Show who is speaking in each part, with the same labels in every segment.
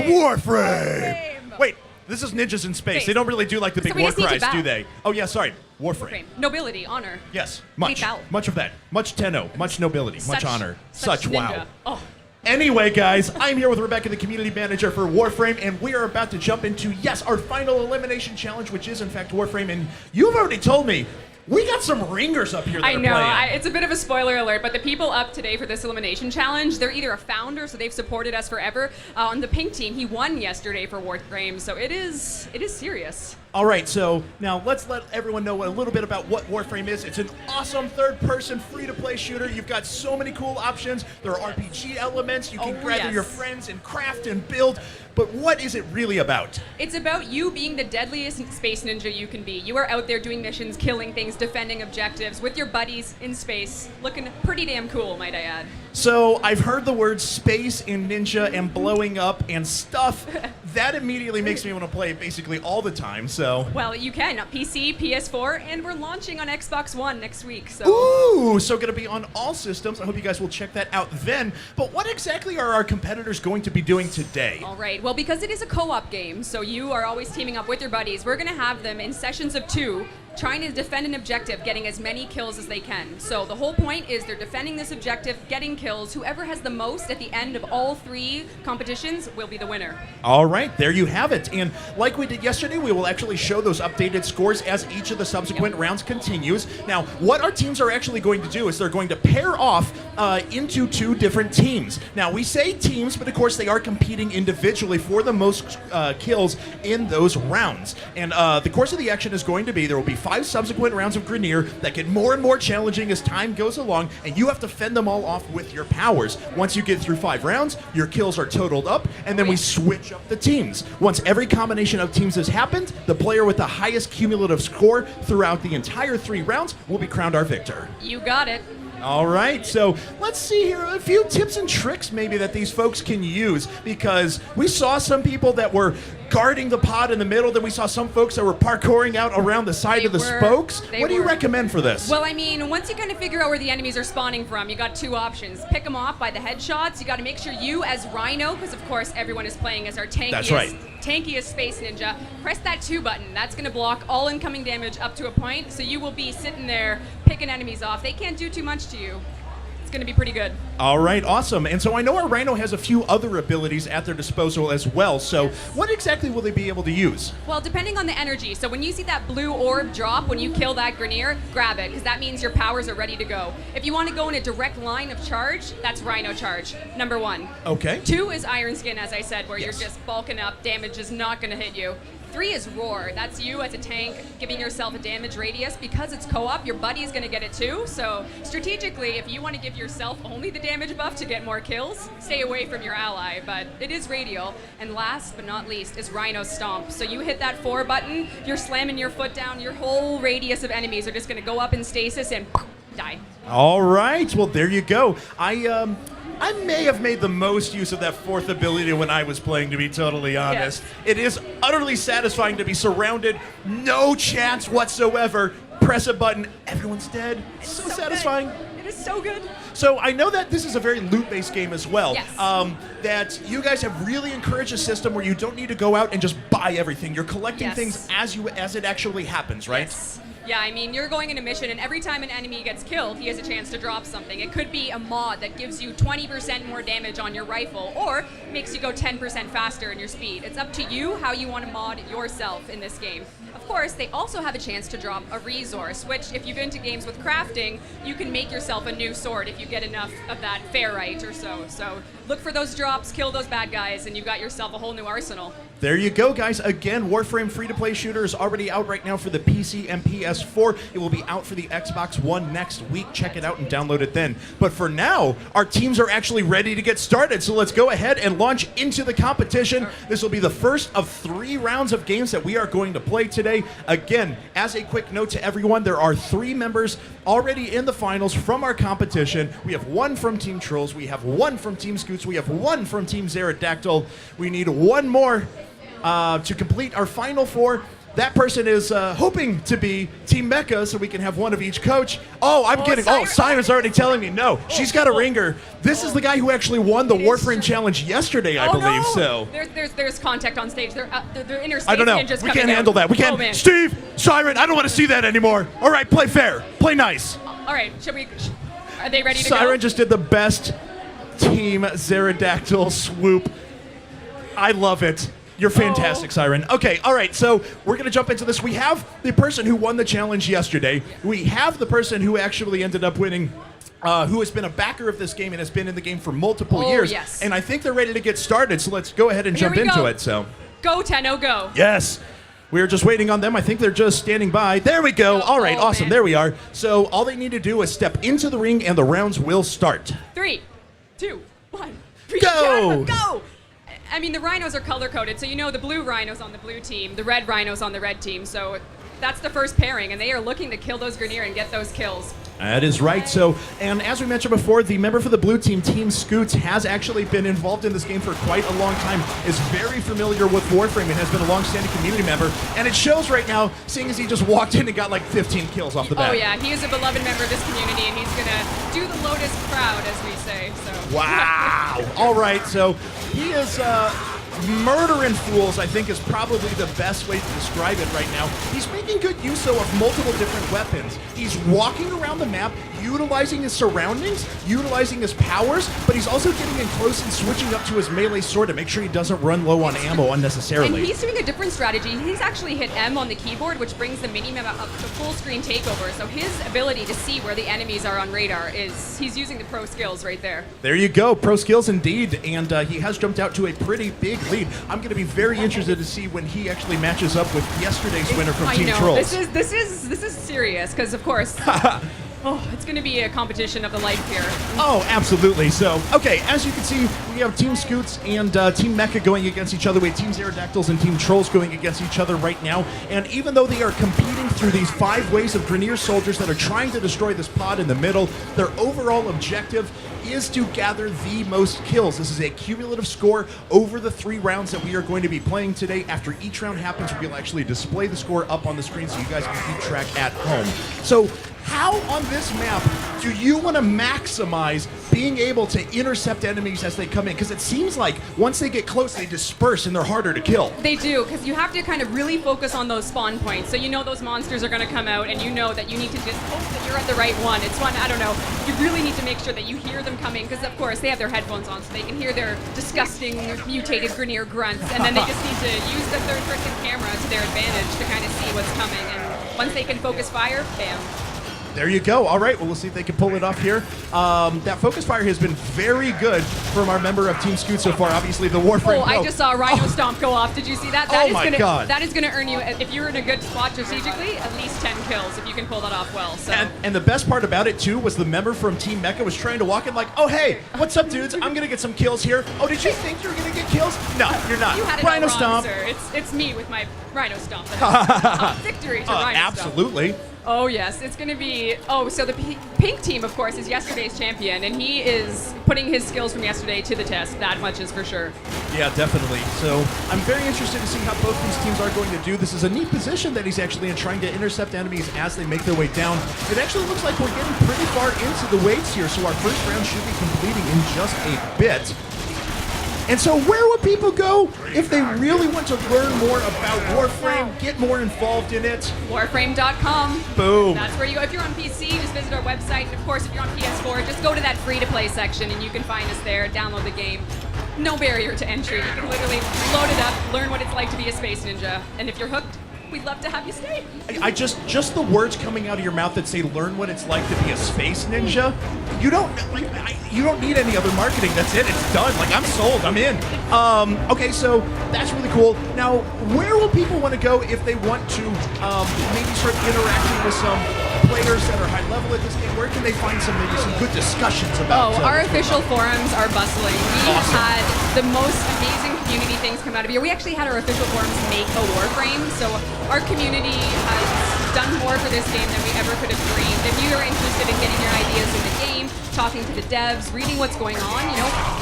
Speaker 1: Warframe! Wait, this is ninjas in space. They don't really do like the big war cries, do they? Oh, yeah, sorry. Warframe.
Speaker 2: Nobility, honor.
Speaker 1: Yes, much. Much of that. Much tenno, much nobility, much honor. Such wow.
Speaker 2: Oh.
Speaker 1: Anyway, guys, I'm here with Rebecca, the community manager for Warframe, and we are about to jump into, yes, our final elimination challenge, which is, in fact, Warframe. And you've already told me we got some ringers up here that are playing.
Speaker 2: It's a bit of a spoiler alert, but the people up today for this elimination challenge, they're either a founder, so they've supported us forever. On the pink team, he won yesterday for Warframe, so it is serious.
Speaker 1: All right, so now let's let everyone know a little bit about what Warframe is. It's an awesome third-person, free-to-play shooter. You've got so many cool options. There are RPG elements. You can gather your friends and craft and build. But what is it really about?
Speaker 2: It's about you being the deadliest space ninja you can be. You are out there doing missions, killing things, defending objectives with your buddies in space. Looking pretty damn cool, might I add.
Speaker 1: So I've heard the words space and ninja and blowing up and stuff. That immediately makes me want to play it basically all the time, so.
Speaker 2: Well, you can. PC, PS4, and we're launching on Xbox One next week, so.
Speaker 1: Ooh, so going to be on all systems. I hope you guys will check that out then. But what exactly are our competitors going to be doing today?
Speaker 2: All right, well, because it is a co-op game, so you are always teaming up with your buddies, we're going to have them in sessions of 2, trying to defend an objective, getting as many kills as they can. So the whole point is they're defending this objective, getting kills. Whoever has the most at the end of all 3 competitions will be the winner.
Speaker 1: All right, there you have it. And like we did yesterday, we will actually show those updated scores as each of the subsequent rounds continues. Now, what our teams are actually going to do is they're going to pair off into 2 different teams. Now, we say teams, but of course they are competing individually for the most kills in those rounds. And the course of the action is going to be, there will be 5 subsequent rounds of Grenier that get more and more challenging as time goes along, and you have to fend them all off with your powers. Once you get through 5 rounds, your kills are totaled up, and then we switch up the teams. Once every combination of teams has happened, the player with the highest cumulative score throughout the entire 3 rounds will be crowned our victor.
Speaker 2: You got it.
Speaker 1: All right, so let's see here a few tips and tricks maybe that these folks can use, because we saw some people that were guarding the pod in the middle, then we saw some folks that were parkouring out around the side of the spokes. What do you recommend for this?
Speaker 2: Well, I mean, once you kind of figure out where the enemies are spawning from, you got 2 options. Pick them off by the headshots. You got to make sure you, as Rhino, because of course everyone is playing as our tankiest space ninja, press that 2 button. That's going to block all incoming damage up to a point, so you will be sitting there picking enemies off. They can't do too much to you. It's going to be pretty good.
Speaker 1: All right, awesome. And so I know our Rhino has a few other abilities at their disposal as well. So what exactly will they be able to use?
Speaker 2: Well, depending on the energy. So when you see that blue orb drop, when you kill that Grenier, grab it, because that means your powers are ready to go. If you want to go in a direct line of charge, that's Rhino charge, number 1.
Speaker 1: Okay.
Speaker 2: 2 is Iron Skin, as I said, where you're just bulking up. Damage is not going to hit you. 3 is Roar. That's you as a tank giving yourself a damage radius. Because it's co-op, your buddy is going to get it too. So strategically, if you want to give yourself only the damage buff to get more kills, stay away from your ally. But it is radial. And last but not least is Rhino Stomp. So you hit that 4 button, you're slamming your foot down, your whole radius of enemies are just going to go up in stasis and die.
Speaker 1: All right. Well, there you go. I may have made the most use of that 4th ability when I was playing, to be totally honest.
Speaker 2: Yes.
Speaker 1: It is utterly satisfying to be surrounded, no chance whatsoever. Press a button, everyone's dead. It's so satisfying.
Speaker 2: Good. It is so good.
Speaker 1: So I know that this is a very loot-based game as well.
Speaker 2: Yes.
Speaker 1: That you guys have really encouraged a system where you don't need to go out and just buy everything. You're collecting things as it actually happens, right?
Speaker 2: Yes. Yeah, I mean, you're going in a mission, and every time an enemy gets killed, he has a chance to drop something. It could be a mod that gives you 20% more damage on your rifle, or makes you go 10% faster in your speed. It's up to you how you want to mod yourself in this game. Of course, they also have a chance to drop a resource, which, if you've been to games with crafting, you can make yourself a new sword if you get enough of that ferrite or so. So look for those drops, kill those bad guys, and you've got yourself a whole new arsenal.
Speaker 1: There you go, guys. Again, Warframe free-to-play shooter is already out right now for the PC and PS4. It will be out for the Xbox One next week. Check it out and download it then. But for now, our teams are actually ready to get started. So let's go ahead and launch into the competition. This will be the first of 3 rounds of games that we are going to play today. Again, as a quick note to everyone, there are 3 members already in the finals from our competition. We have 1 from Team Trolls. We have 1 from Team Scoots. We have 1 from Team Zerodactyl. We need 1 more to complete our final 4. that person is hoping to be Team Mecha, so we can have one of each coach. Oh, I'm getting.
Speaker 2: Siren.
Speaker 1: Siren's already telling me no. She's got a ringer. This is the guy who actually won the Warframe challenge yesterday, I believe.
Speaker 2: No.
Speaker 1: So
Speaker 2: There's contact on stage. They're inner space
Speaker 1: I don't know.
Speaker 2: ninjas
Speaker 1: We
Speaker 2: coming
Speaker 1: can't
Speaker 2: out.
Speaker 1: handle that. We
Speaker 2: Oh,
Speaker 1: can't.
Speaker 2: man.
Speaker 1: Steve, Siren, I don't want to see that anymore. All right, play fair, play nice.
Speaker 2: All right, are they ready to
Speaker 1: Siren
Speaker 2: go?
Speaker 1: just did the best Team Pterodactyl swoop. I love it. You're fantastic, Siren. Okay, all right, so we're going to jump into this. We have the person who won the challenge yesterday. We have the person who actually ended up winning, who has been a backer of this game and has been in the game for multiple years.
Speaker 2: Yes.
Speaker 1: And I think they're ready to get started, so let's go ahead and
Speaker 2: Here
Speaker 1: jump
Speaker 2: we
Speaker 1: into
Speaker 2: go.
Speaker 1: it. So,
Speaker 2: Go, Tenno, go.
Speaker 1: yes. We are just waiting on them. I think they're just standing by. There we go. All right,
Speaker 2: Oh,
Speaker 1: awesome.
Speaker 2: man.
Speaker 1: There we are. So all they need to do is step into the ring and the rounds will start.
Speaker 2: 3, 2, 1.
Speaker 1: Go!
Speaker 2: Go! I mean, the rhinos are color-coded, so you know the blue rhinos on the blue team, the red rhinos on the red team, so that's the first pairing, and they are looking to kill those Grineer and get those kills.
Speaker 1: That is right. So, and as we mentioned before, the member for the blue team, Team Scoots, has actually been involved in this game for quite a long time, is very familiar with Warframe, and has been a long-standing community member. And it shows right now, seeing as he just walked in and got like 15 kills off the bat.
Speaker 2: Oh yeah, he is a beloved member of this community, and he's gonna do the Lotus crowd, as we say. So.
Speaker 1: Wow. All right. So he is murdering fools, I think, is probably the best way to describe it right now. He's making good use, though, of multiple different weapons. He's walking around the map, utilizing his surroundings, utilizing his powers, but he's also getting in close and switching up to his melee sword to make sure he doesn't run low on ammo unnecessarily.
Speaker 2: And he's doing a different strategy. He's actually hit M on the keyboard, which brings the mini-map up to full screen takeover. So his ability to see where the enemies are on radar is, he's using the pro skills right there.
Speaker 1: There you go, pro skills indeed, and he has jumped out to a pretty big lead. I'm going to be very interested to see when he actually matches up with yesterday's winner from Team Trolls.
Speaker 2: This is serious, because of course, it's going to be a competition of the life here.
Speaker 1: Oh, absolutely. So, okay, as you can see, we have Team Scoots and Team Mecha going against each other. We have Team Pterodactyls and Team Trolls going against each other right now. And even though they are competing through these 5 waves of Grineer soldiers that are trying to destroy this pod in the middle, their overall objective is to gather the most kills. This is a cumulative score over the 3 rounds that we are going to be playing today. After each round happens, we'll actually display the score up on the screen so you guys can keep track at home. So, how on this map do you want to maximize being able to intercept enemies as they come in? Because it seems like once they get close, they disperse and they're harder to kill.
Speaker 2: They do, because you have to kind of really focus on those spawn points. So you know those monsters are going to come out, and you know that you need to just hope that you're at the right one. It's one, I don't know, you really need to make sure that you hear them coming, because of course they have their headphones on, so they can hear their disgusting, mutated Grineer grunts, and then they just need to use the third-person camera to their advantage to kind of see what's coming. And once they can focus fire, bam.
Speaker 1: There you go. All right, well, we'll see if they can pull it off here. That focus fire has been very good from our member of Team Scoot so far. Obviously, the Warframe.
Speaker 2: Oh, I just saw a Rhino Stomp go off. Did you see that?
Speaker 1: Oh my God.
Speaker 2: That is gonna earn you, if you're in a good spot strategically, at least 10 kills if you can pull that off well. So.
Speaker 1: And the best part about it, too, was the member from Team Mecha was trying to walk in like, oh, hey, what's up, dudes? I'm going to get some kills here. Oh, did you think you were going to get kills? No, you're not.
Speaker 2: You had it
Speaker 1: Rhino
Speaker 2: all wrong,
Speaker 1: Stomp.
Speaker 2: sir. It's me with my Rhino Stomp. Victory to Rhino Stomp.
Speaker 1: Absolutely.
Speaker 2: Oh, yes. It's going to be... Oh, so the pink team, of course, is yesterday's champion, and he is putting his skills from yesterday to the test. That much is for sure.
Speaker 1: Yeah, definitely. So I'm very interested to see how both these teams are going to do. This is a neat position that he's actually in, trying to intercept enemies as they make their way down. It actually looks like we're getting pretty far into the waves here, so our first round should be completing in just a bit. And so where would people go if they really want to learn more about Warframe, get more involved in it?
Speaker 2: Warframe.com.
Speaker 1: Boom.
Speaker 2: That's where you go. If you're on PC, just visit our website. And of course, if you're on PS4, just go to that free-to-play section and you can find us there, download the game. No barrier to entry. You can literally load it up, learn what it's like to be a space ninja. And if you're hooked, we'd love to have you stay.
Speaker 1: I just the words coming out of your mouth that say "learn what it's like to be a space ninja." You don't you don't need any other marketing. That's it. It's done. Like, I'm sold. I'm in. Okay, so that's really cool. Now, where will people want to go if they want to maybe start interacting with some players that are high level at this game? Where can they find some good discussions about?
Speaker 2: Our official forums are bustling. We have had the most amazing community things come out of here. We actually had our official forums make a Warframe, so our community has done more for this game than we ever could have dreamed. If you are interested in getting your ideas in the game, talking to the devs, reading what's going on,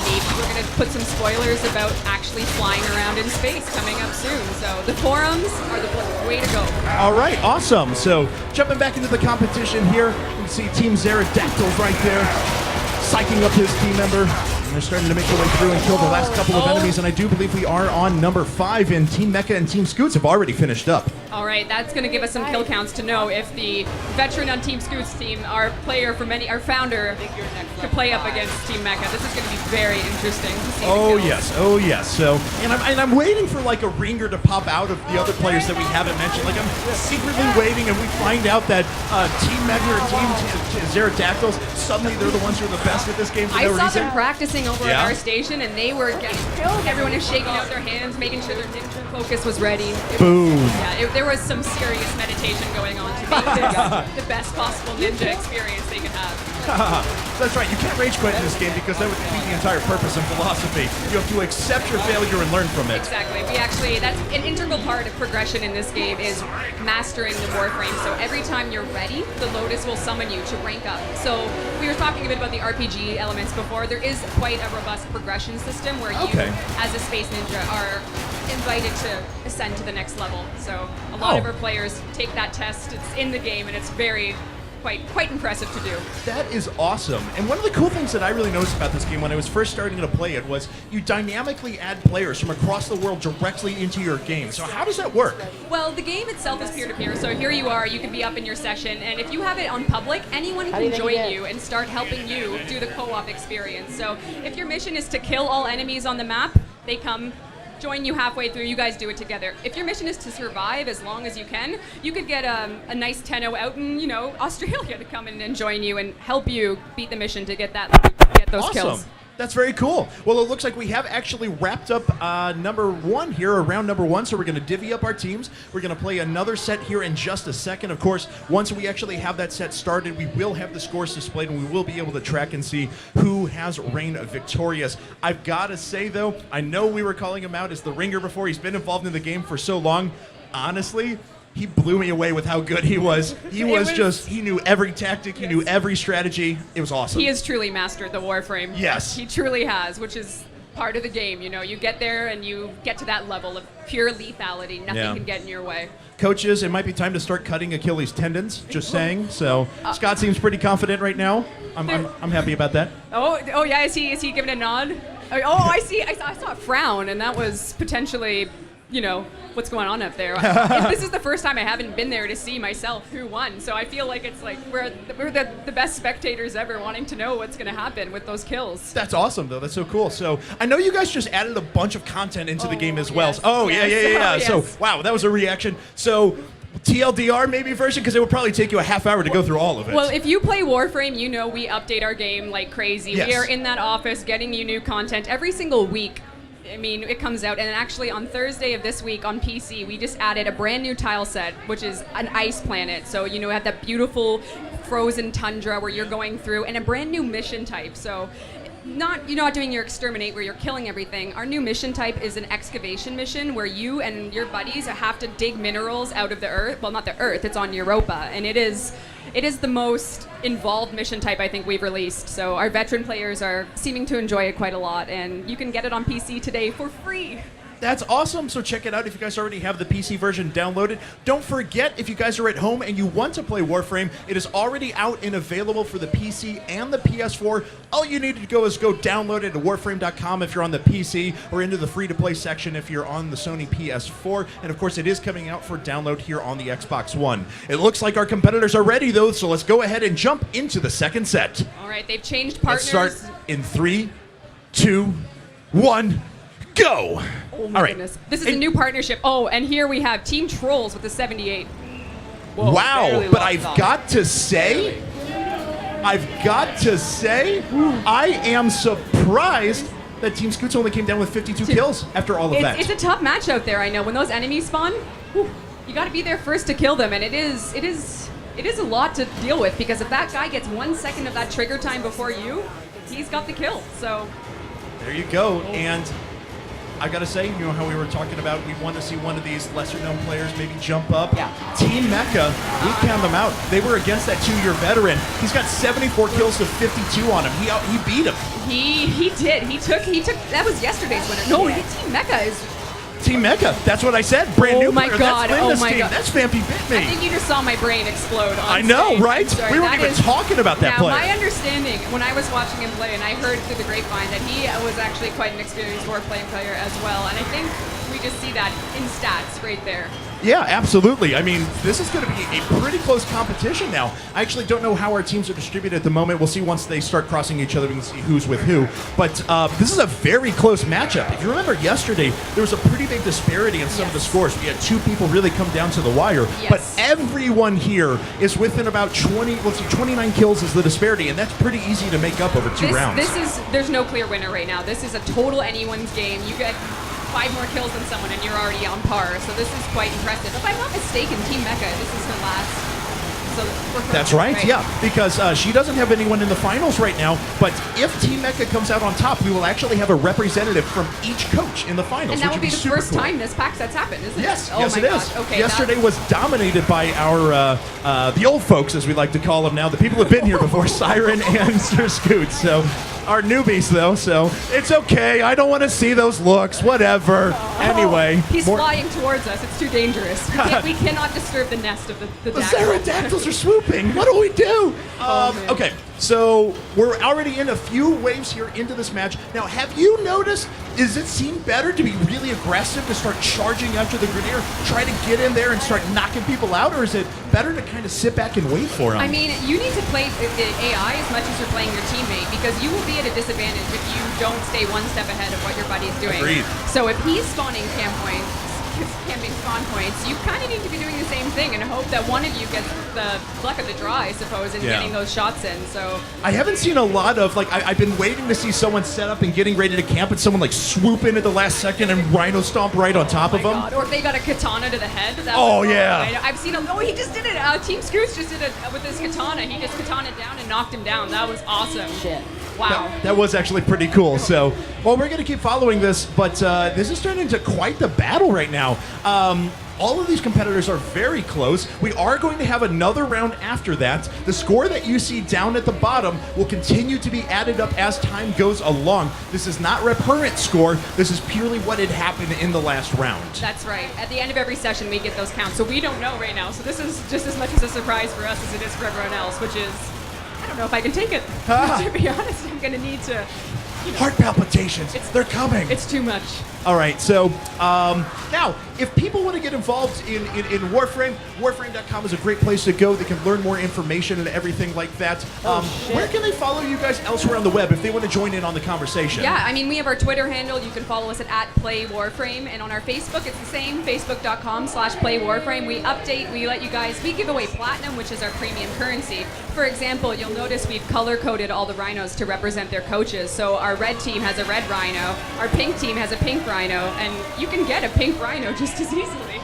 Speaker 2: maybe we're going to put some spoilers about actually flying around in space coming up soon. So the forums are the way to go.
Speaker 1: All right, awesome. So jumping back into the competition here, you can see Team Pterodactyls right there, psyching up his team member. And they're starting to make their way through and kill the last couple of enemies, and I do believe we are on number 5, and Team Mecha and Team Scoots have already finished up.
Speaker 2: All right, that's going to give us some kill counts to know if the veteran on Team Scoots team, our founder, could play up against Team Mecha. This is going to be very interesting to see.
Speaker 1: Oh yes. So, and I'm waiting for like a ringer to pop out of the other players that we haven't mentioned. Like I'm secretly waiting, and we find out that Team Mecha or Team Pterodactyls, suddenly they're the ones who are the best at this game for no reason.
Speaker 2: I saw them practicing over at our station, and they were getting killed. Everyone is shaking out their hands, making sure their ninja focus was ready.
Speaker 1: Boom.
Speaker 2: Yeah, there was some serious meditation going on to make this the best possible ninja experience they could have.
Speaker 1: That's right. You can't rage quit in this game because that would defeat the entire purpose and philosophy. You have to accept your failure and learn from it.
Speaker 2: Exactly. That's an integral part of progression in this game is mastering the Warframe. So every time you're ready, the Lotus will summon you to rank up. So we were talking a bit about the RPG elements before. There is quite a robust progression system where you, as a space ninja, are invited to ascend to the next level. So a lot of our players take that test. It's in the game, and it's quite impressive to do.
Speaker 1: That is awesome. And one of the cool things that I really noticed about this game when I was first starting to play it was you dynamically add players from across the world directly into your game. So how does that work?
Speaker 2: Well, the game itself is peer-to-peer. So here you are, you can be up in your session, and if you have it on public, anyone can join you and start helping you do the co-op experience. So if your mission is to kill all enemies on the map, they come join you halfway through, you guys do it together. If your mission is to survive as long as you can, you could get a nice tenno out in, Australia to come in and join you and help you beat the mission to get those kills.
Speaker 1: That's very cool. Well, it looks like we have actually wrapped up number 1 here, or round number 1, so we're going to divvy up our teams. We're going to play another set here in just a second. Of course, once we actually have that set started, we will have the scores displayed, and we will be able to track and see who has reigned victorious. I've got to say, though, I know we were calling him out as the ringer before. He's been involved in the game for so long. Honestly, he blew me away with how good he was. He knew every tactic, he knew every strategy. It was awesome.
Speaker 2: He has truly mastered the Warframe.
Speaker 1: Yes.
Speaker 2: He truly has, which is part of the game. You get there and you get to that level of pure lethality. Nothing can get in your way.
Speaker 1: Coaches, it might be time to start cutting Achilles' tendons, just saying. So Scott seems pretty confident right now. I'm happy about that.
Speaker 2: Oh yeah, is he giving a nod? Oh, I see. I saw a frown, and that was potentially what's going on up there. This is the first time I haven't been there to see myself who won, so I feel like it's like we're the best spectators ever, wanting to know what's going to happen with those kills.
Speaker 1: That's awesome, though. That's so cool. So I know you guys just added a bunch of content into the game as well.
Speaker 2: Yes.
Speaker 1: So wow, that was a reaction. So TLDR maybe version, because it would probably take you a half hour to go through all of it.
Speaker 2: Well, if you play Warframe, we update our game like crazy.
Speaker 1: Yes.
Speaker 2: We are in that office getting you new content every single week. It comes out, and actually on Thursday of this week on PC, we just added a brand new tile set, which is an ice planet. So, we have that beautiful frozen tundra where you're going through, and a brand new mission type. So, you're not doing your exterminate where you're killing everything. Our new mission type is an excavation mission where you and your buddies have to dig minerals out of the earth. Well, not the earth, it's on Europa, and it is the most involved mission type I think we've released. So our veteran players are seeming to enjoy it quite a lot, and you can get it on PC today for free.
Speaker 1: That's awesome. So check it out if you guys already have the PC version downloaded. Don't forget, if you guys are at home and you want to play Warframe, it is already out and available for the PC and the PS4. All you need to go is go download it at warframe.com if you're on the PC, or into the free-to-play section if you're on the Sony PS4. And of course, it is coming out for download here on the Xbox One. It looks like our competitors are ready, though, so let's go ahead and jump into the second set.
Speaker 2: All right, they've changed partners.
Speaker 1: Let's start in 3, 2, 1, go!
Speaker 2: Oh my goodness. This is a new partnership. Oh, and here we have Team Trolls with the 78.
Speaker 1: Whoa, wow, but I've got to say, I am surprised that Team Scoots only came down with 52 kills after all of that.
Speaker 2: It's a tough match out there, I know. When those enemies spawn, you got to be there first to kill them, and it is a lot to deal with, because if that guy gets 1 second of that trigger time before you, he's got the kill. So
Speaker 1: there you go, and I gotta say, you know how we were talking about, we want to see one of these lesser-known players maybe jump up.
Speaker 3: Yeah.
Speaker 1: Team Mecha, we count them out. They were against that 2-year veteran. He's got 74 kills to 52 on him. He beat him.
Speaker 2: He did. He took. That was yesterday's winner. No, Team Mecha is.
Speaker 1: Team Mecha, that's what I said. Brand new
Speaker 2: my
Speaker 1: player.
Speaker 2: God.
Speaker 1: That's Linda's
Speaker 2: Oh my
Speaker 1: team.
Speaker 2: God.
Speaker 1: That's Vampy Bit Me.
Speaker 2: I think you just saw my brain explode. On
Speaker 1: I know,
Speaker 2: stage.
Speaker 1: right?
Speaker 2: I'm sorry.
Speaker 1: We weren't
Speaker 2: That
Speaker 1: even
Speaker 2: is-
Speaker 1: talking about that
Speaker 2: now,
Speaker 1: player.
Speaker 2: my understanding when I was watching him play, and I heard through the grapevine that he was actually quite an experienced Warframe player as well, and I think we just see that in stats right there.
Speaker 1: Yeah, absolutely. I mean, this is going to be a pretty close competition now. I actually don't know how our teams are distributed at the moment. We'll see once they start crossing each other. We can see who's with who. But this is a very close matchup. If you remember yesterday, there was a pretty big disparity in some of the scores. We had 2 people really come down to the wire.
Speaker 2: Yes.
Speaker 1: But everyone here is within about 29 kills is the disparity, and that's pretty easy to make up over 2 rounds.
Speaker 2: There's no clear winner right now. This is a total anyone's game. You get 5 more kills than someone and you're already on par. So this is quite impressive. If I'm not mistaken, Team Mecha, this is her last. So for her,
Speaker 1: That's right, yeah, because she doesn't have anyone in the finals right now, but if Team Mecha comes out on top, we will actually have a representative from each coach in the finals.
Speaker 2: And that will be the
Speaker 1: super
Speaker 2: first
Speaker 1: cool.
Speaker 2: time this PAX that's happened, isn't
Speaker 1: Yes,
Speaker 2: it? Oh
Speaker 1: yes,
Speaker 2: my
Speaker 1: it
Speaker 2: God.
Speaker 1: is.
Speaker 2: Okay,
Speaker 1: Yesterday was dominated by our the old folks, as we like to call them now. The people who've been here before, Siren and Sir Scoot. So our newbies, though, so it's okay. I don't want to see those looks. Whatever. Anyway,
Speaker 2: He's flying towards us. It's too dangerous. We cannot disturb the nest of the
Speaker 1: the
Speaker 2: dagger.
Speaker 1: pterodactyls are swooping. What do we do?
Speaker 2: man.
Speaker 1: Okay, so we're already in a few waves here into this match. Now, have you noticed, does it seem better to be really aggressive, to start charging after the Grenadier, try to get in there and start knocking people out, or is it better to kind of sit back and wait for them?
Speaker 2: I mean, you need to play the AI as much as you're playing your teammate because you will be at a disadvantage if you don't stay one step ahead of what your buddy's doing.
Speaker 1: Agreed.
Speaker 2: So if he's spawning camping spawn points, you kind of need to be doing the same thing and hope that one of you gets the luck of the draw, I suppose, in getting those shots in. So
Speaker 1: I haven't seen a lot of, like, I've been waiting to see someone set up and getting ready to camp and someone, like, swoop in at the last second and rhino stomp right on top of them.
Speaker 2: God. Or if they got a katana to the head. That
Speaker 1: Oh,
Speaker 2: was,
Speaker 1: yeah.
Speaker 2: I've seen him. Oh, he just did it. Team Scoots just did it with his katana. He just katana down and knocked him down. That was awesome.
Speaker 3: Shit.
Speaker 2: Wow.
Speaker 1: That was actually pretty cool. So, well, we're going to keep following this, but this is turning into quite the battle right now. All of these competitors are very close. We are going to have another round after that. The score that you see down at the bottom will continue to be added up as time goes along. This is not recurrent score. This is purely what had happened in the last round.
Speaker 2: That's right. At the end of every session, we get those counts. So we don't know right now. So this is just as much as a surprise for us as it is for everyone else, which is, I don't know if I can take it. To be honest, I'm going to need to.
Speaker 1: Heart palpitations. They're coming.
Speaker 2: It's too much.
Speaker 1: All right, so now, if people want to get involved in Warframe, Warframe.com is a great place to go. They can learn more information and everything like that. Where can they follow you guys elsewhere on the web if they want to join in on the conversation?
Speaker 2: Yeah, I mean, we have our Twitter handle. You can follow us at @PlayWarframe. And on our Facebook, it's the same, facebook.com/PlayWarframe. We update, we give away Platinum, which is our premium currency. For example, you'll notice we've color-coded all the rhinos to represent their coaches. So our red team has a red rhino, our pink team has a pink rhino, and you can get a pink rhino just as easily.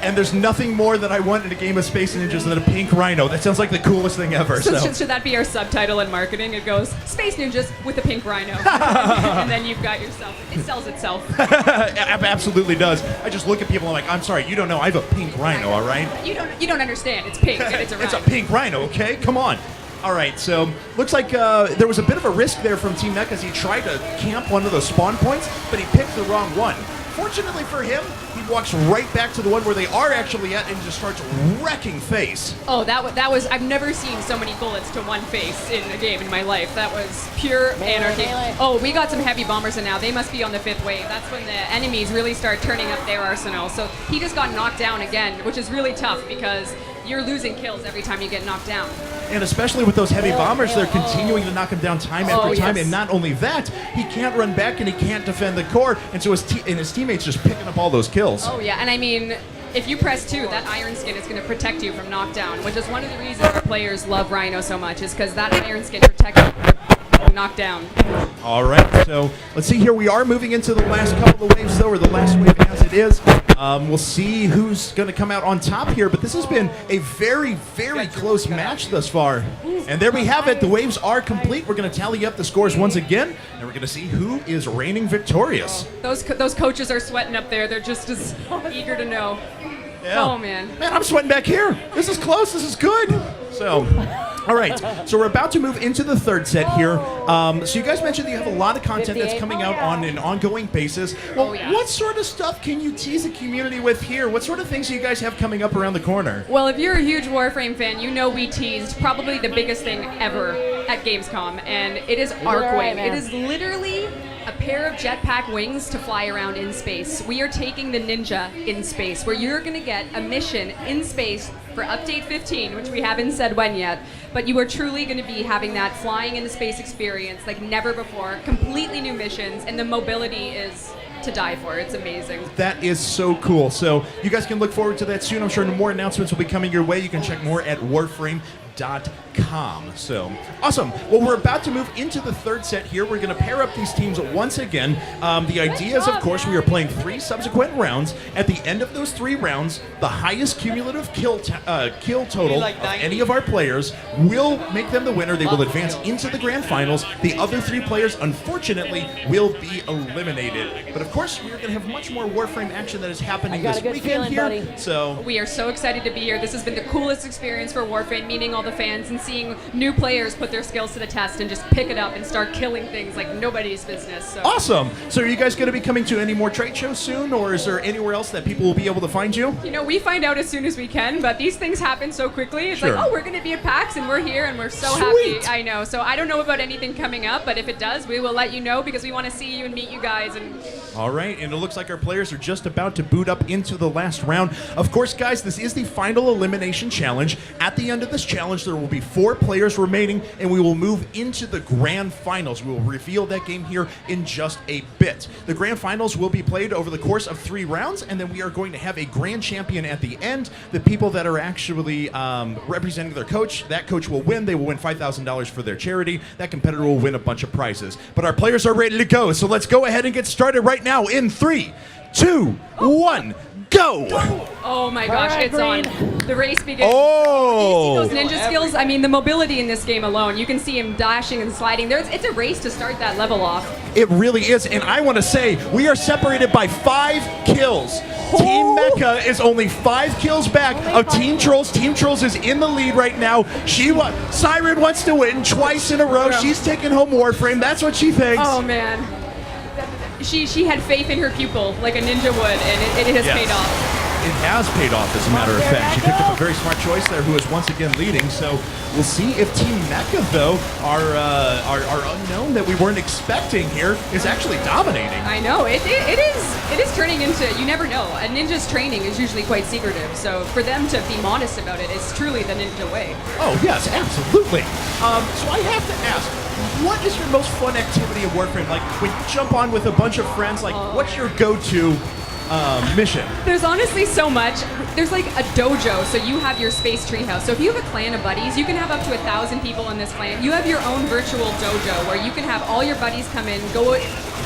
Speaker 1: And there's nothing more that I want in a game of Space Ninjas than a pink rhino. That sounds like the coolest thing ever.
Speaker 2: So should that be our subtitle in marketing? It goes, Space Ninjas with a pink rhino. And then you've got yourself. It sells itself.
Speaker 1: Absolutely does. I just look at people and I'm like, I'm sorry, you don't know. I have a pink rhino, all right?
Speaker 2: You don't understand. It's pink and it's a rhino.
Speaker 1: It's a pink rhino, okay? Come on. All right, so looks like there was a bit of a risk there from Team Mecha as he tried to camp one of those spawn points, but he picked the wrong one. Fortunately for him, he walks right back to the one where they are actually at and just starts wrecking face.
Speaker 2: Oh, that was I've never seen so many bullets to one face in a game in my life. That was pure anarchy. Oh, we got some heavy bombers in now. They must be on the 5th wave. That's when the enemies really start turning up their arsenal. So he just got knocked down again, which is really tough because you're losing kills every time you get knocked down.
Speaker 1: And especially with those heavy bombers, they're continuing to knock him down time after time.
Speaker 2: Yes.
Speaker 1: And not only that, he can't run back and he can't defend the core. And so his teammates just picking up all those kills.
Speaker 2: Oh yeah, and I mean, if you press 2, that iron skin is going to protect you from knockdown, which is one of the reasons our players love Rhino so much, is because that iron skin protects you from knockdown.
Speaker 1: All right, so let's see here. We are moving into the last couple of waves, though, or the last wave as it is. We'll see who's going to come out on top here, but this has been a very, very close match thus far. And there we have it. The waves are complete. We're going to tally up the scores once again, and we're going to see who is reigning victorious.
Speaker 2: Those coaches are sweating up there. They're just as eager to know.
Speaker 1: Yeah.
Speaker 2: Oh, man.
Speaker 1: Man, I'm sweating back here. This is close. This is good. So, all right. So we're about to move into the third set here. So you guys mentioned that you have a lot of content that's coming out on an ongoing basis. Well, what sort of stuff can you tease the community with here? What sort of things do you guys have coming up around the corner?
Speaker 2: Well, if you're a huge Warframe fan, you know we teased probably the biggest thing ever at Gamescom, and it is Arcwing. It is literally a pair of jetpack wings to fly around in space. We are taking the Ninja in space, where you're going to get a mission in space for update 15, which we haven't said when yet, but you are truly going to be having that flying into space experience like never before, completely new missions, and the mobility is to die for. It's amazing.
Speaker 1: That is so cool. So you guys can look forward to that soon. I'm sure more announcements will be coming your way. You can check more at Warframe.com. So awesome. Well, we're about to move into the third set here. We're going to pair up these teams once again. The idea is, of course, we are playing 3 subsequent rounds. At the end of those 3 rounds, the highest cumulative kill total of any of our players will make them the winner. They will advance into the grand finals. The other 3 players, unfortunately, will be eliminated. But of course, we're going to have much more Warframe action that is happening this weekend here.
Speaker 3: Buddy.
Speaker 1: So
Speaker 2: we are so excited to be here. This has been the coolest experience for Warframe, meeting all the fans and seeing new players put their skills to the test and just pick it up and start killing things like nobody's business. So.
Speaker 1: Awesome. So are you guys going to be coming to any more trade shows soon, or is there anywhere else that people will be able to find you?
Speaker 2: You know, we find out as soon as we can, but these things happen so quickly. It's like, oh, we're going to be at PAX and we're here and we're so happy. I know. So I don't know about anything coming up, but if it does, we will let you know because we want to see you and meet you guys. And
Speaker 1: all right, and it looks like our players are just about to boot up into the last round. Of course, guys, this is the final elimination challenge. At the end of this challenge, there will be 4 players remaining, and we will move into the grand finals. We will reveal that game here in just a bit. The grand finals will be played over the course of 3 rounds, and then we are going to have a grand champion at the end. The people that are actually representing their coach, that coach will win. They will win $5,000 for their charity. That competitor will win a bunch of prizes. But our players are ready to go, so let's go ahead and get started right now in 3, 2, 1. Go!
Speaker 2: Oh my gosh,
Speaker 3: right,
Speaker 2: it's
Speaker 3: Green.
Speaker 2: on. The race begins.
Speaker 1: Oh!
Speaker 2: You see those ninja skills? I mean, the mobility in this game alone. You can see him dashing and sliding. It's a race to start that level off.
Speaker 1: It really is, and I want to say we are separated by 5 kills. Team Mecha is only 5 kills back of Team Trolls. Team Trolls is in the lead right now. Siren wants to win twice in a row. She's taking home Warframe. That's what she thinks.
Speaker 2: Oh man. She had faith in her pupil like a ninja would, and it has paid off.
Speaker 1: It has paid off, as a matter of fact. She picked up a very smart choice there, who is once again leading. So we'll see if Team Mecha, though, our unknown that we weren't expecting here, is actually dominating.
Speaker 2: I know it is turning into, you never know. A ninja's training is usually quite secretive, so for them to be modest about it is truly the ninja way.
Speaker 1: Oh yes, absolutely. So I have to ask, what is your most fun activity in Warframe? Like when you jump on with a bunch of friends, like what's your go-to mission?
Speaker 2: There's honestly so much. There's like a dojo, so you have your space treehouse. So if you have a clan of buddies, you can have up to 1,000 people in this clan. You have your own virtual dojo where you can have all your buddies come in, go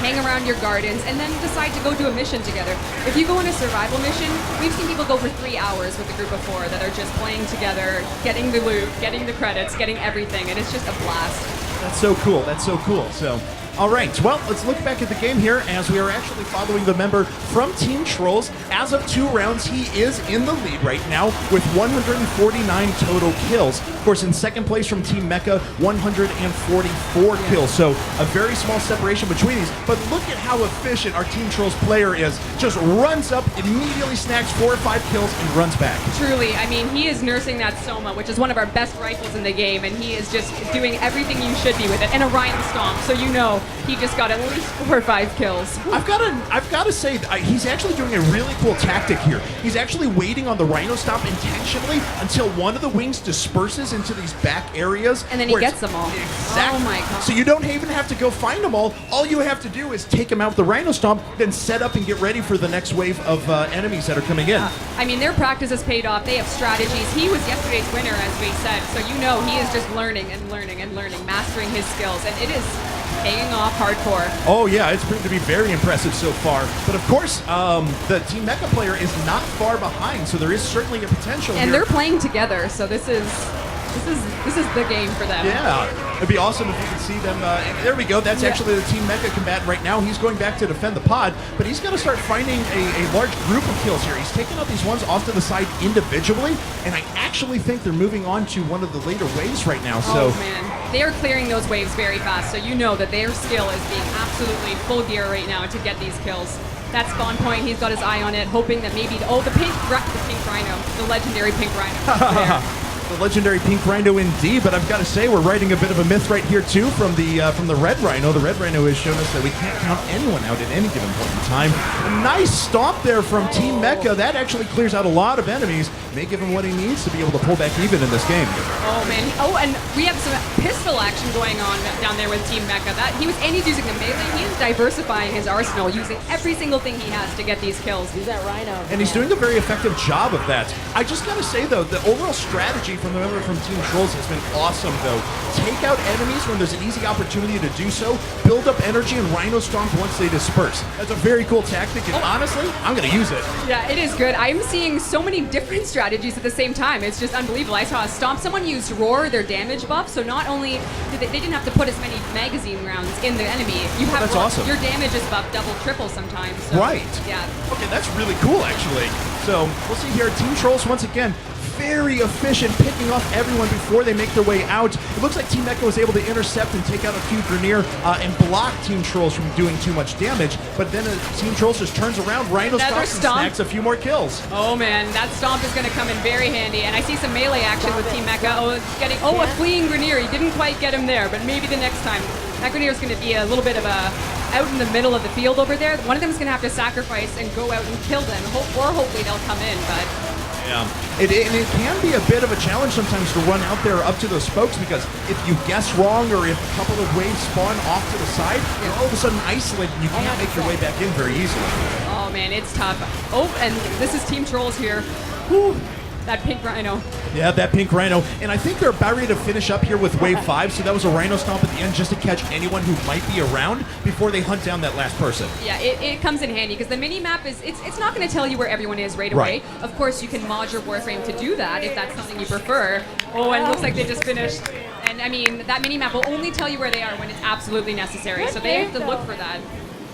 Speaker 2: hang around your gardens, and then decide to go do a mission together. If you go on a survival mission, we've seen people go for 3 hours with a group of 4 that are just playing together, getting the loot, getting the credits, getting everything, and it's just a blast.
Speaker 1: That's so cool. That's so cool. So, all right. Well, let's look back at the game here as we are actually following the member from Team Trolls. As of 2 rounds, he is in the lead right now with 149 total kills. Of course, in second place from Team Mecha, 144 kills. So a very small separation between these. But look at how efficient our Team Trolls player is. Just runs up, immediately snacks 4 or 5 kills, and runs back.
Speaker 2: Truly, I mean, he is nursing that Soma, which is one of our best rifles in the game, and he is just doing everything you should be with it. And a Rhino Stomp, so you know he just got at least 4 or 5 kills.
Speaker 1: I've got to say, he's actually doing a really cool tactic here. He's actually waiting on the Rhino Stomp intentionally until one of the wings disperses into these back areas.
Speaker 2: And then he gets them all.
Speaker 1: Exactly.
Speaker 2: Oh my god.
Speaker 1: So you don't even have to go find them all. All you have to do is take them out with the Rhino Stomp, then set up and get ready for the next wave of enemies that are coming in.
Speaker 2: I mean, their practice has paid off. They have strategies. He was yesterday's winner, as we said, so you know he is just learning and learning and learning, mastering his skills, and it is paying off hardcore.
Speaker 1: Oh yeah, it's proven to be very impressive so far. But of course, the Team Mecha player is not far behind, so there is certainly a potential
Speaker 2: And
Speaker 1: here.
Speaker 2: they're playing together, so this is the game for them.
Speaker 1: Yeah, it'd be awesome if you could see them. And there we go. That's actually the Team Mecha combatant right now. He's going back to defend the pod, but he's going to start finding a large group of kills here. He's taking out these ones off to the side individually, and I actually think they're moving on to one of the later waves right now. So,
Speaker 2: oh man, they are clearing those waves very fast, so you know that their skill is being absolutely full gear right now to get these kills. That spawn point, he's got his eye on it, hoping that maybe the pink rhino, the legendary pink rhino. is there.
Speaker 1: the legendary pink rhino indeed, but I've got to say we're riding a bit of a myth right here too from the red rhino. The red rhino has shown us that we can't count anyone out at any given point in time. A nice stomp there from Team Mecha. That actually clears out a lot of enemies. May give him what he needs to be able to pull back even in this game.
Speaker 2: Oh man! Oh, and we have some pistol action going on down there with Team Mecha. He's using the melee. He's diversifying his arsenal, using every single thing he has to get these kills.
Speaker 3: Use that rhino.
Speaker 1: And he's doing a very effective job of that. I just gotta say though, the overall strategy from the member from Team Trolls has been awesome though. Take out enemies when there's an easy opportunity to do so, build up energy and rhino stomp once they disperse. That's a very cool tactic, and honestly, I'm gonna use it.
Speaker 2: Yeah, it is good. I'm seeing so many different strategies at the same time. It's just unbelievable. I saw a stomp. Someone used roar, their damage buff, so not only did they didn't have to put as many magazine rounds in the enemy. You have
Speaker 1: that's awesome.
Speaker 2: Your damage is buffed double, triple sometimes. So,
Speaker 1: Right.
Speaker 2: Yeah.
Speaker 1: Okay, that's really cool actually. So we'll see here. Team Trolls once again very efficient, picking off everyone before they make their way out. It looks like Team Mecha was able to intercept and take out a few Grenier and block Team Trolls from doing too much damage, but then Team Trolls just turns around, Rhino stomps and snacks a few more kills.
Speaker 2: Oh man, that stomp is going to come in very handy, and I see some melee action with Team Mecha. A fleeing Grenier. He didn't quite get him there, but maybe the next time. That Grenier is going to be a little bit of a out in the middle of the field over there. One of them is going to have to sacrifice and go out and kill them, or hopefully they'll come in, but...
Speaker 1: Yeah, it can be a bit of a challenge sometimes to run out there up to those spokes, because if you guess wrong or if a couple of waves spawn off to the side, you're all of a sudden isolated and you can't make your way back in very easily.
Speaker 2: Oh man, it's tough. Oh, and this is Team Trolls here. Whew. That pink rhino.
Speaker 1: Yeah, that pink rhino. And I think they're about ready to finish up here with wave 5, so that was a rhino stomp at the end just to catch anyone who might be around before they hunt down that last person.
Speaker 2: Yeah, it comes in handy because the mini-map it's not going to tell you where everyone is right away. Of course, you can mod your Warframe to do that if that's something you prefer. Oh, and it looks like they just finished. And I mean, that mini-map will only tell you where they are when it's absolutely necessary, so they have to look for that.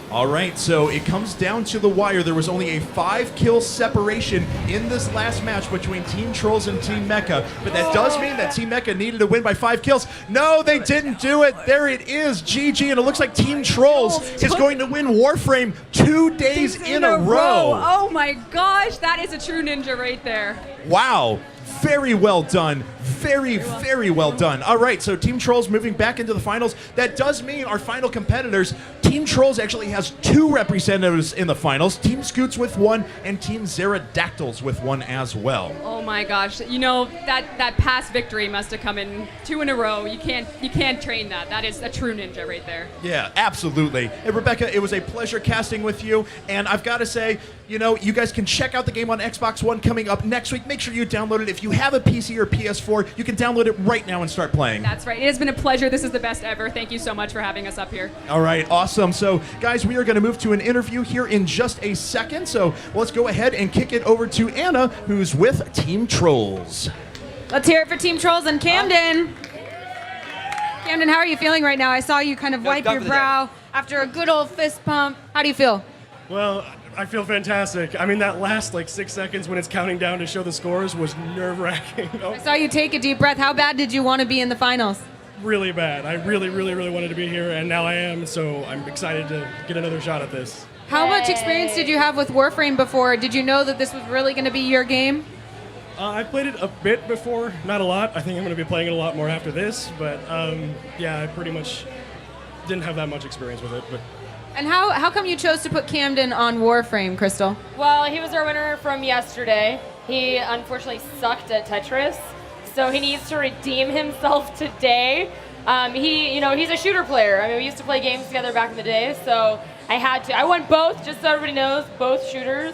Speaker 1: All right, so it comes down to the wire. There was only a 5-kill separation in this last match between Team Trolls and Team Mecha, but that does mean that Team Mecha needed to win by 5 kills. No, they didn't do it. There it is, GG, and it looks like Team Trolls is going to win Warframe 2 days in a row.
Speaker 2: Oh my gosh, that is a true ninja right there.
Speaker 1: Wow. Very well done. Very, very well done. All right, so Team Trolls moving back into the finals. That does mean our final competitors, Team Trolls actually has 2 representatives in the finals. Team Scoots with 1 and Team Pterodactyls with 1 as well.
Speaker 2: Oh my gosh, you know, that past victory must have come in 2 in a row. You can't train that. That is a true ninja right there.
Speaker 1: Yeah, absolutely. Hey, Rebecca, it was a pleasure casting with you, and I've got to say, you know, you guys can check out the game on Xbox One coming up next week. Make sure you download it. If you have a PC or PS4, you can download it right now and start playing.
Speaker 2: That's right. It has been a pleasure. This is the best ever. Thank you so much for having us up here.
Speaker 1: All right, awesome. So, guys, we are going to move to an interview here in just a second. So, let's go ahead and kick it over to Anna, who's with Team Trolls.
Speaker 3: Let's hear it for Team Trolls and Camden. Camden, how are you feeling right now? I saw you kind of wipe your brow after a good old fist pump. How do you feel?
Speaker 4: Well, I feel fantastic. I mean, that last 6 seconds when it's counting down to show the scores was nerve-wracking.
Speaker 3: I saw you take a deep breath. How bad did you want to be in the finals?
Speaker 4: Really bad. I really, really, really wanted to be here, and now I am, so I'm excited to get another shot at this.
Speaker 3: How much experience did you have with Warframe before? Did you know that this was really going to be your game?
Speaker 4: I played it a bit before, not a lot. I think I'm going to be playing it a lot more after this, but yeah, I pretty much didn't have that much experience with it. But.
Speaker 3: And how come you chose to put Camden on Warframe, Crystal?
Speaker 5: Well, he was our winner from yesterday. He unfortunately sucked at Tetris, so he needs to redeem himself today. He's a shooter player. I mean, we used to play games together back in the day, so I had to. I won both, just so everybody knows, both shooters,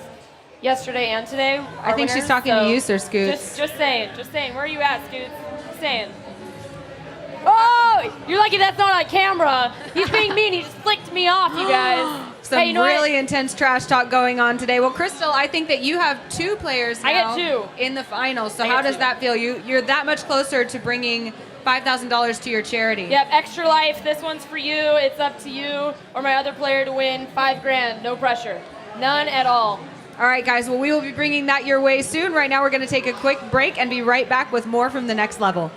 Speaker 5: yesterday and today.
Speaker 3: I think she's talking to you, Sir Scoots.
Speaker 5: Just saying. Where are you at, Scoots? Just saying. Oh! You're lucky that's not on camera. He's being mean. He just flicked me off, you guys.
Speaker 3: Some
Speaker 5: Hey, you know
Speaker 3: really
Speaker 5: what?
Speaker 3: intense trash talk going on today. Well, Crystal, I think that you have 2 players now
Speaker 5: I get 2.
Speaker 3: in the finals. So
Speaker 5: I
Speaker 3: how
Speaker 5: get
Speaker 3: does
Speaker 5: 2.
Speaker 3: that feel? You're that much closer to bringing $5,000 to your charity.
Speaker 5: Yep, extra life. This one's for you. It's up to you or my other player to win $5,000. No pressure. None at all.
Speaker 3: All right, guys. Well, we will be bringing that your way soon. Right now, we're going to take a quick break and be right back with more from the next level.